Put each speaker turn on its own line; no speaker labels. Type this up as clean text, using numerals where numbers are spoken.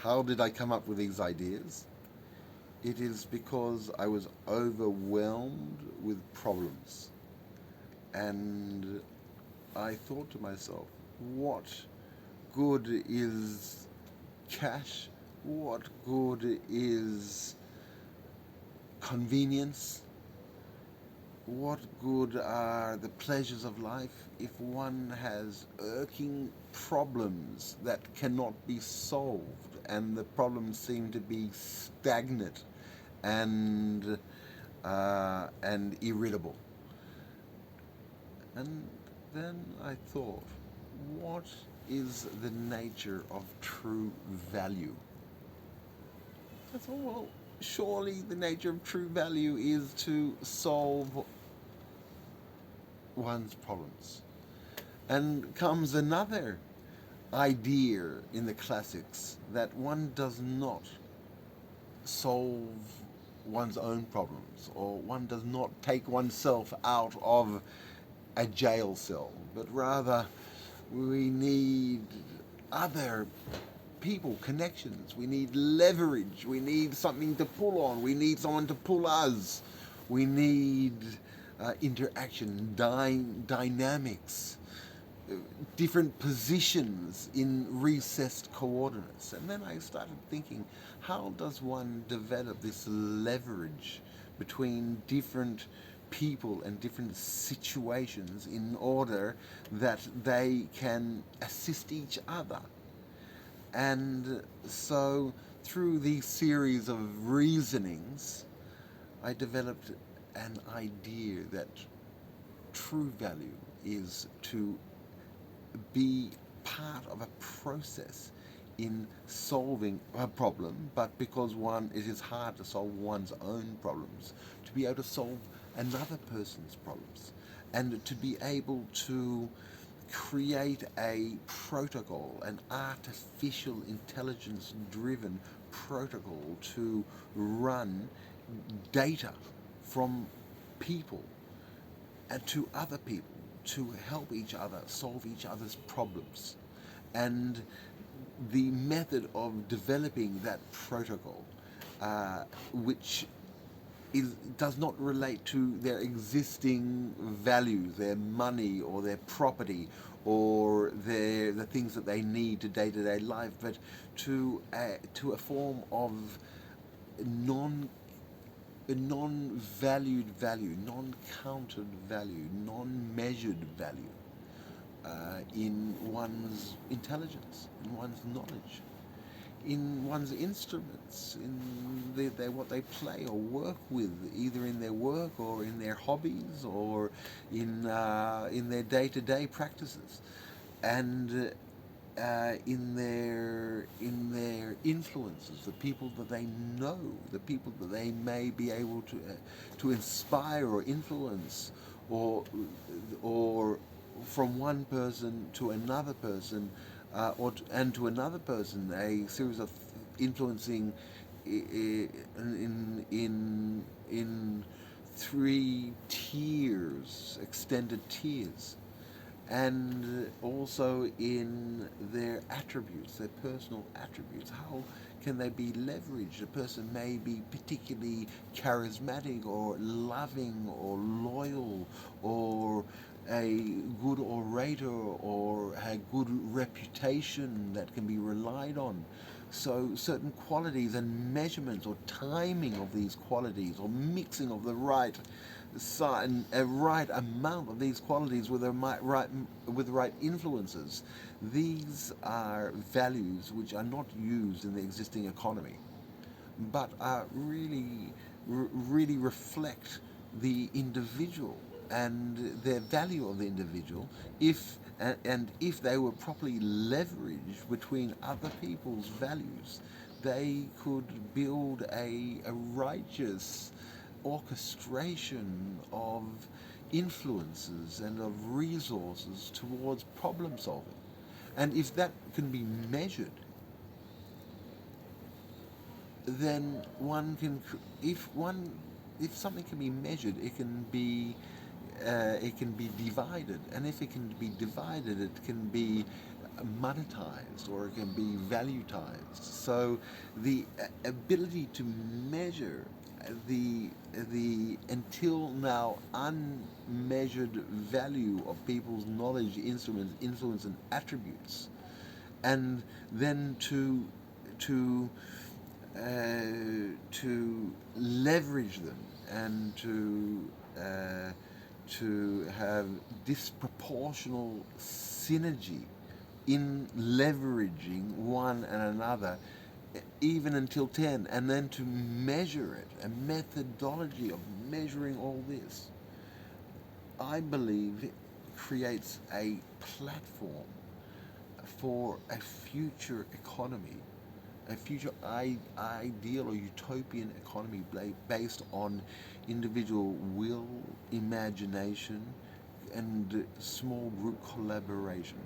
how did I come up with these ideas? It is because I was overwhelmed with problems. And I thought to myself, what good is cash? What good is convenience? What good are the pleasures of life if one has irking problems that cannot be solved and the problems seem to be stagnant and irritable? And then I thought, what is the nature of true value? I thought, well, surely the nature of true value is to solve one's problems. And comes another idea in the classics that one does not solve one's own problems, or one does not take oneself out of a jail cell, but rather we need other people, connections. We need leverage. We need something to pull on. We need someone to pull us. We need interaction, dynamics, different positions in recessed coordinates. And then I started thinking, how does one develop this leverage between different people and different situations in order that they can assist each other? And so, through these series of reasonings, I developed an idea that true value is to be part of a process in solving a problem, but because one it is hard to solve one's own problems, to be able to solve another person's problems, and to be able to create a protocol, an artificial intelligence driven protocol to run data from people and to other people to help each other solve each other's problems. And the method of developing that protocol, which does not relate to their existing values, their money or their property or the things that they need to day life, but to a form of non non-valued value, non-counted value, non-measured value in one's intelligence, in one's knowledge, in one's instruments, in what they play or work with, either in their work or in their hobbies or in their day-to-day practices, and in their influences, the people that they know, the people that they may be able to inspire or influence, or from one person to another person, and to another person, a series of influencing in three tiers, extended tiers, and also in their attributes, their personal attributes. How can they be leveraged? A person may be particularly charismatic or loving or loyal or a good orator or a good reputation that can be relied on. So certain qualities and measurements or timing of these qualities or mixing of the right a right amount of these qualities with the right influences. These are values which are not used in the existing economy, but are really reflect the individual and the value of the individual if they were properly leveraged between other people's values, they could build a righteous orchestration of influences and of resources towards problem solving. And if that can be measured, then one can, if something can be measured, it can be divided, and if it can be divided, it can be monetized or it can be valuetized. So the ability to measure the until now unmeasured value of people's knowledge, instruments, influence, and attributes, and then to to leverage them and to have disproportional synergy in leveraging one and another, even until 10, and then to measure it, a methodology of measuring all this, I believe it creates a platform for a future economy, a future ideal or utopian economy based on individual will, imagination, and small group collaboration.